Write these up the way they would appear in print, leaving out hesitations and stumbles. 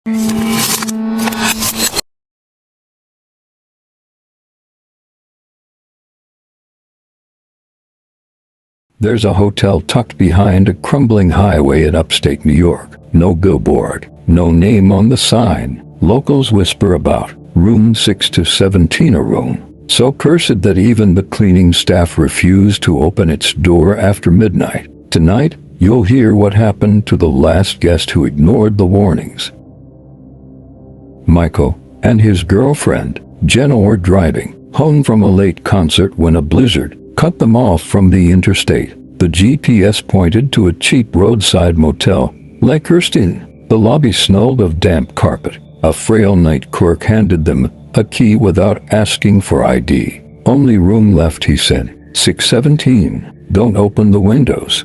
There's a hotel tucked behind a crumbling highway in upstate New York. No billboard, no name on the sign. Locals whisper about room 6 to 17, a room so cursed that even the cleaning staff refused to open its door after midnight. Tonight, you'll hear what happened to the last guest who ignored the warnings. Michael and his girlfriend, Jenna, were driving home from a late concert when a blizzard cut them off from the interstate. The GPS pointed to a cheap roadside motel, Lakehurst Inn. The lobby smelled of damp carpet. A frail night clerk handed them a key without asking for ID. "Only room left," he said. 617. "Don't open the windows."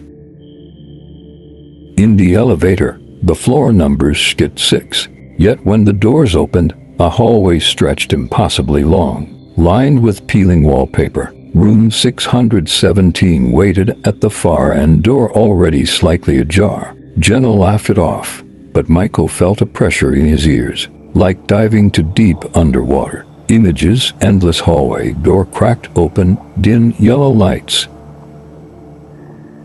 In the elevator, the floor numbers skid 6. Yet when the doors opened, a hallway stretched impossibly long, lined with peeling wallpaper. Room 617 waited at the far end, door already slightly ajar. Jenna laughed it off, but Michael felt a pressure in his ears, like diving too deep underwater. Images, endless hallway, door cracked open, dim yellow lights.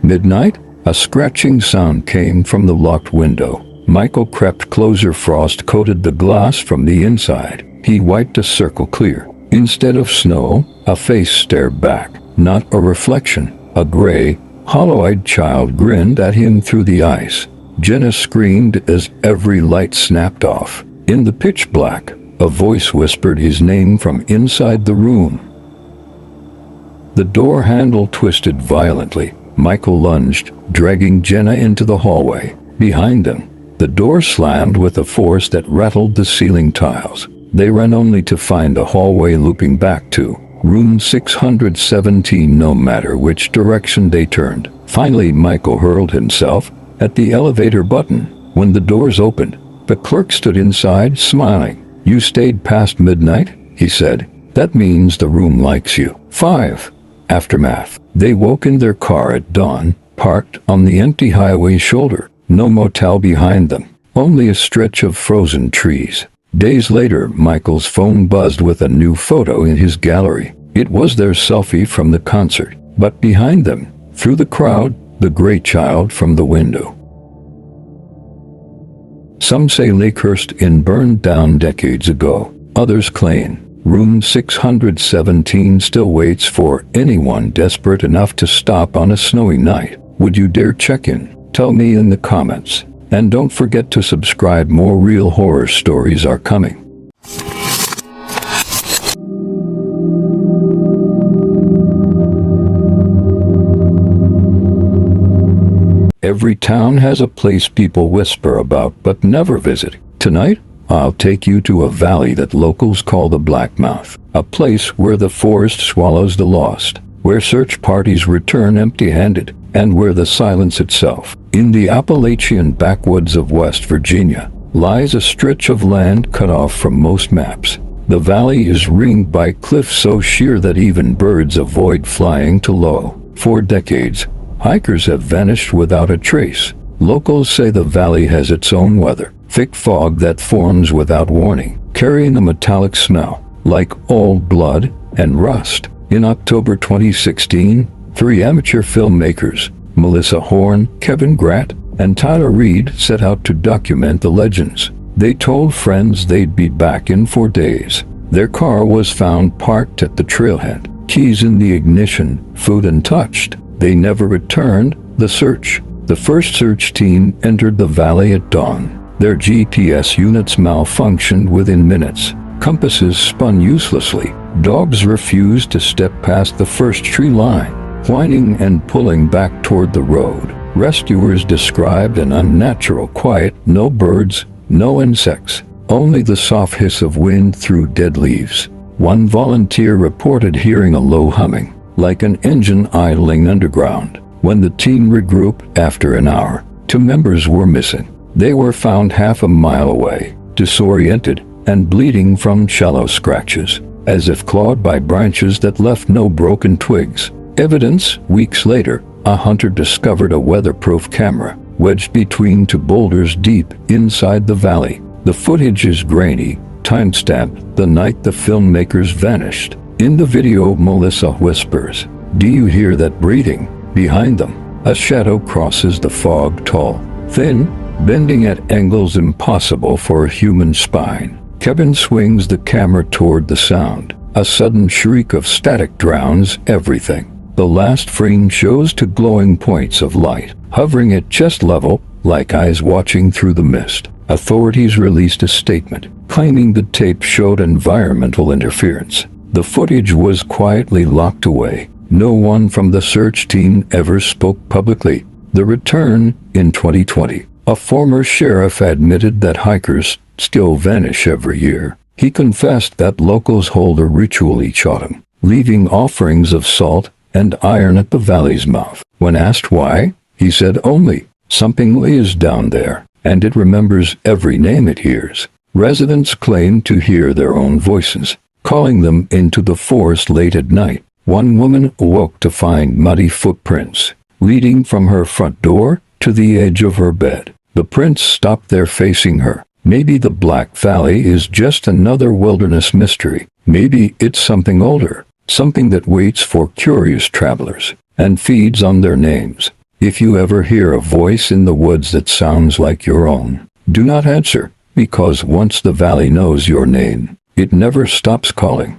Midnight, a scratching sound came from the locked window. Michael crept closer. Frost coated the glass from the inside. He wiped a circle clear. Instead of snow, a face stared back, not a reflection. A gray, hollow-eyed child grinned at him through the ice. Jenna screamed as every light snapped off. In the pitch black, a voice whispered his name from inside the room. The door handle twisted violently. Michael lunged, dragging Jenna into the hallway. Behind them, the door slammed with a force that rattled the ceiling tiles. They ran only to find the hallway looping back to room 617 no matter which direction they turned. Finally, Michael hurled himself at the elevator button. When the doors opened, the clerk stood inside, smiling. "You stayed past midnight," he said. "That means the room likes you." 5. Aftermath. They woke in their car at dawn, parked on the empty highway shoulder. No motel behind them, only a stretch of frozen trees. Days later, Michael's phone buzzed with a new photo in his gallery. It was their selfie from the concert, but behind them, through the crowd, the gray child from the window. Some say Lakehurst Inn burned down decades ago. Others claim room 617 still waits for anyone desperate enough to stop on a snowy night. Would you dare check in? Tell me in the comments. And don't forget to subscribe. More real horror stories are coming. Every town has a place people whisper about but never visit. Tonight, I'll take you to a valley that locals call the Black Mouth, a place where the forest swallows the lost, where search parties return empty-handed, and where the silence itself. In the Appalachian backwoods of West Virginia lies a stretch of land cut off from most maps. The valley is ringed by cliffs so sheer that even birds avoid flying too low. For decades, hikers have vanished without a trace. Locals say the valley has its own weather, thick fog that forms without warning, carrying a metallic smell, like old blood and rust. In October 2016, 3 amateur filmmakers, Melissa Horn, Kevin Gratt, and Tyler Reed, set out to document the legends. They told friends they'd be back in 4 days. Their car was found parked at the trailhead, keys in the ignition, food untouched. They never returned. The first search team entered the valley at dawn. Their GPS units malfunctioned within minutes. Compasses spun uselessly. Dogs refused to step past the first tree line, whining and pulling back toward the road. Rescuers described an unnatural quiet, no birds, no insects, only the soft hiss of wind through dead leaves. One volunteer reported hearing a low humming, like an engine idling underground. When the team regrouped after an hour, 2 members were missing. They were found half a mile away, disoriented and bleeding from shallow scratches, as if clawed by branches that left no broken twigs. Evidence. Weeks later, a hunter discovered a weatherproof camera wedged between 2 boulders deep inside the valley. The footage is grainy, timestamped the night the filmmakers vanished. In the video, Melissa whispers, "Do you hear that breathing?" Behind them, a shadow crosses the fog, tall, thin, bending at angles impossible for a human spine. Kevin swings the camera toward the sound. A sudden shriek of static drowns everything. The last frame shows two glowing points of light, hovering at chest level, like eyes watching through the mist. Authorities released a statement, claiming the tape showed environmental interference. The footage was quietly locked away. No one from the search team ever spoke publicly. The return, in 2020. A former sheriff admitted that hikers still vanish every year. He confessed that locals hold a ritual each autumn, leaving offerings of salt and iron at the valley's mouth. When asked why, he said only, "Something lays down there, and it remembers every name it hears." Residents claim to hear their own voices, calling them into the forest late at night. One woman awoke to find muddy footprints, leading from her front door to the edge of her bed. The prints stopped there facing her. Maybe the Black Valley is just another wilderness mystery. Maybe it's something older, something that waits for curious travelers and feeds on their names. If you ever hear a voice in the woods that sounds like your own, do not answer, because once the valley knows your name, it never stops calling.